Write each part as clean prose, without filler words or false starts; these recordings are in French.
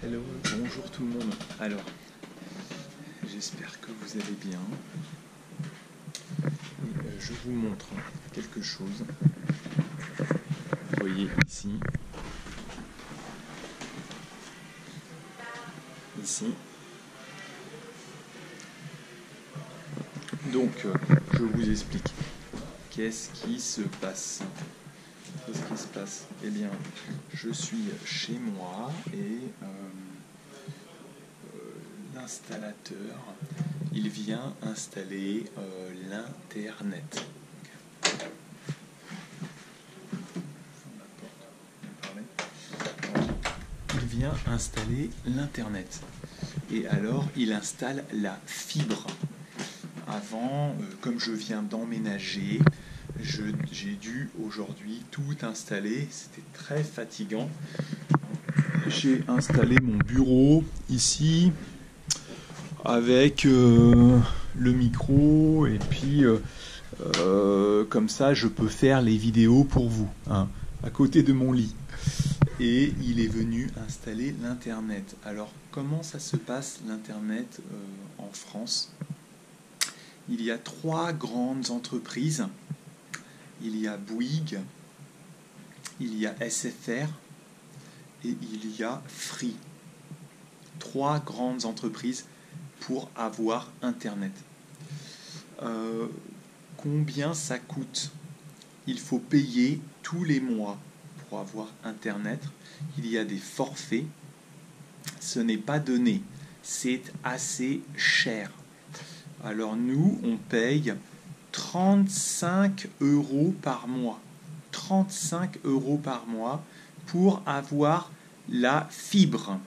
Hello, bonjour tout le monde. Alors, j'espère que vous allez bien. Et je vous montre quelque chose. Vous voyez ici. Ici. Donc, je vous explique. Qu'est-ce qui se passe? Qu'est-ce qui se passe? Eh bien, je suis chez moi et l'installateur, il vient installer l'Internet. Il vient installer l'Internet. Et alors, il installe la fibre. Avant, comme je viens d'emménager, j'ai dû aujourd'hui tout installer. C'était très fatigant. J'ai installé mon bureau ici avec le micro et puis comme ça je peux faire les vidéos pour vous, hein, à côté de mon lit. Et il est venu installer l'Internet. Alors comment ça se passe l'Internet en France? Il y a 3 grandes entreprises. Il y a Bouygues, il y a SFR et il y a Free. 3 grandes entreprises pour avoir Internet. Combien ça coûte? Il faut payer tous les mois pour avoir Internet. Il y a des forfaits. Ce n'est pas donné. C'est assez cher. Alors nous, on paye 35 € par mois. 35 € par mois pour avoir la fibre.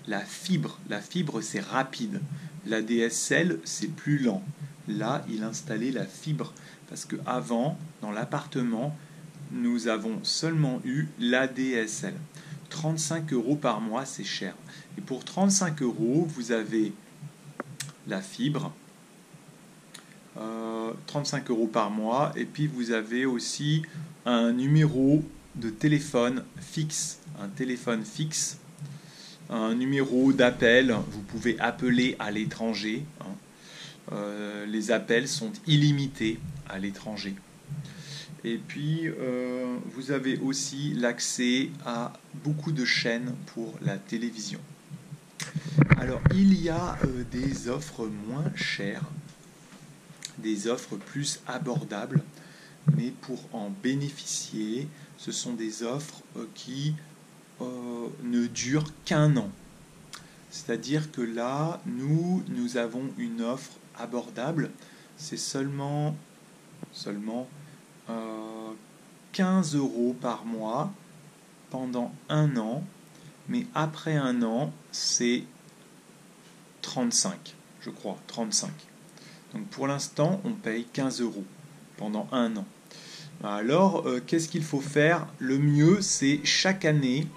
La fibre, c'est rapide. La DSL, c'est plus lent. Là, il installait la fibre parce qu'avant, dans l'appartement, nous avons seulement eu l'ADSL. 35 € par mois, c'est cher. Et pour 35 €, vous avez la fibre, 35 € par mois, et puis vous avez aussi un numéro de téléphone fixe, un numéro d'appel, vous pouvez appeler à l'étranger, hein. Les appels sont illimités à l'étranger. Et puis vous avez aussi l'accès à beaucoup de chaînes pour la télévision. Alors il y a des offres moins chères, des offres plus abordables, mais pour en bénéficier, ce sont des offres qui ne durent qu'un an. C'est-à-dire que là, nous avons une offre abordable, c'est seulement 15 € par mois pendant un an, mais après un an, c'est 35, je crois, 35. Donc pour l'instant, on paye 15 € pendant un an. Alors, qu'est-ce qu'il faut faire? Le mieux, c'est chaque année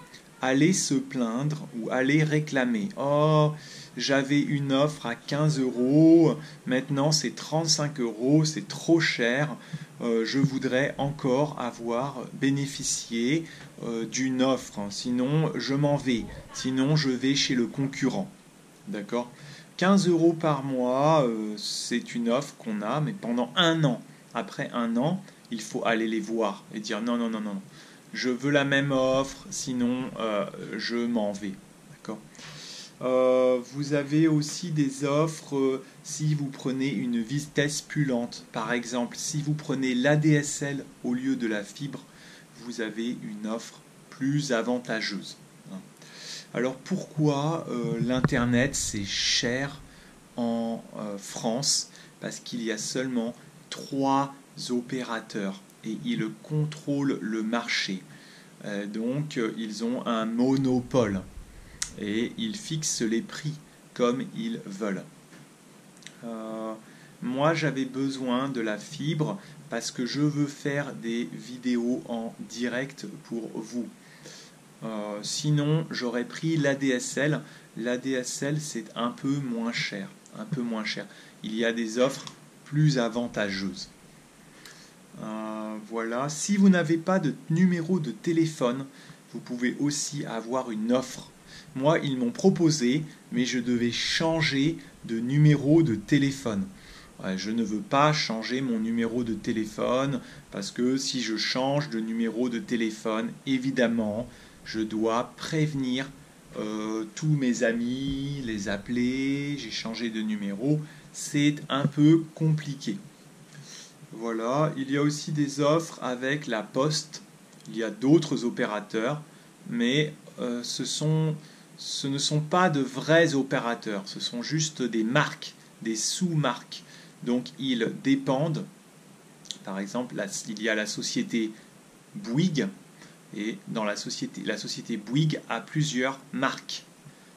aller se plaindre ou aller réclamer. Oh, j'avais une offre à 15 €, maintenant c'est 35 €, c'est trop cher. Je voudrais encore avoir bénéficié d'une offre, sinon je m'en vais, sinon je vais chez le concurrent. D'accord? 15 € par mois, c'est une offre qu'on a, mais pendant un an. Après un an, il faut aller les voir et dire non, non, non, non, je veux la même offre, sinon je m'en vais. D'accord? Vous avez aussi des offres si vous prenez une vitesse plus lente. Par exemple, si vous prenez l'ADSL au lieu de la fibre, vous avez une offre plus avantageuse. Alors pourquoi l'Internet c'est cher en France? Parce qu'il y a seulement 3 opérateurs et ils contrôlent le marché. Donc ils ont un monopole et ils fixent les prix comme ils veulent. Moi j'avais besoin de la fibre parce que je veux faire des vidéos en direct pour vous. Sinon j'aurais pris l'ADSL. L'ADSL c'est un peu moins cher. Il y a des offres plus avantageuses. Voilà. Si vous n'avez pas de numéro de téléphone, vous pouvez aussi avoir une offre. moi, ils m'ont proposé, mais je devais changer de numéro de téléphone. Ouais, je ne veux pas changer mon numéro de téléphone parce que si je change de numéro de téléphone, évidemment, je dois prévenir tous mes amis, les appeler, j'ai changé de numéro, c'est un peu compliqué. Voilà, il y a aussi des offres avec la Poste, il y a d'autres opérateurs, mais ce ne sont pas de vrais opérateurs, ce sont juste des marques, des sous-marques. Donc ils dépendent, par exemple, il y a la société Bouygues, et dans la société Bouygues a plusieurs marques.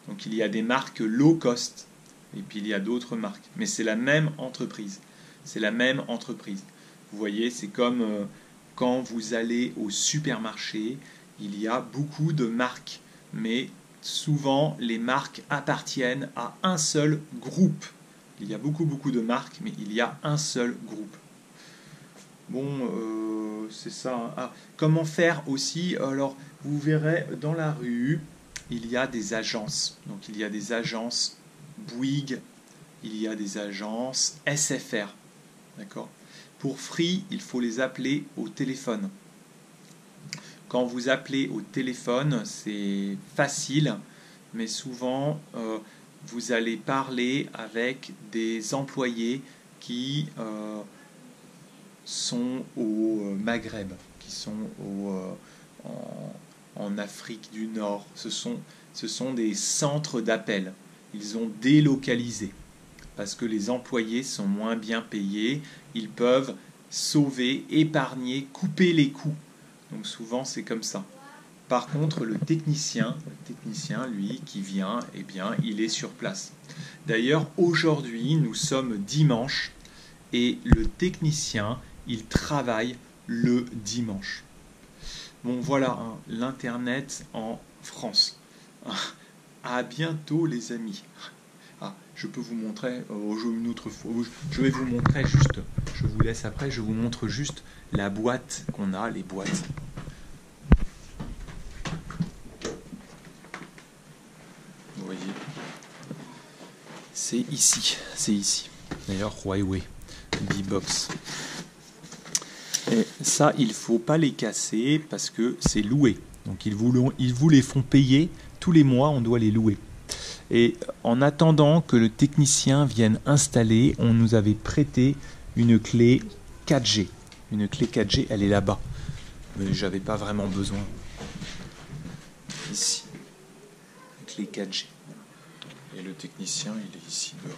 Donc il y a des marques low cost, et puis il y a d'autres marques. Mais c'est la même entreprise. C'est la même entreprise. Vous voyez, c'est comme quand vous allez au supermarché, il y a beaucoup de marques. Mais souvent, les marques appartiennent à un seul groupe. Il y a beaucoup de marques, mais il y a un seul groupe. Bon, c'est ça. Hein. Ah, comment faire aussi? Alors, vous verrez dans la rue, il y a des agences. Donc, il y a des agences Bouygues, il y a des agences SFR. D'accord? Pour Free, il faut les appeler au téléphone. Quand vous appelez au téléphone, c'est facile, mais souvent, vous allez parler avec des employés qui sont au Maghreb, qui sont en Afrique du Nord. Ce sont des centres d'appel. Ils ont délocalisé parce que les employés sont moins bien payés. Ils peuvent sauver, épargner, couper les coûts. Donc souvent c'est comme ça. Par contre, le technicien, lui, qui vient, eh bien, il est sur place. D'ailleurs, aujourd'hui, nous sommes dimanche et le technicien, il travaille le dimanche. Bon, voilà, hein, l'Internet en France. À bientôt, les amis. Ah, je peux vous montrer, une autre fois, je vais vous montrer juste, je vous laisse après, je vous montre juste la boîte qu'on a, les boîtes. Vous voyez, c'est ici. D'ailleurs, Huawei, B-Box. Et ça, il ne faut pas les casser parce que c'est loué. Donc ils vous les font payer tous les mois, on doit les louer. Et en attendant que le technicien vienne installer, on nous avait prêté une clé 4G. Une clé 4G, elle est là-bas. Mais j'avais pas vraiment besoin. Ici. Clé 4G. Et le technicien, il est ici dehors.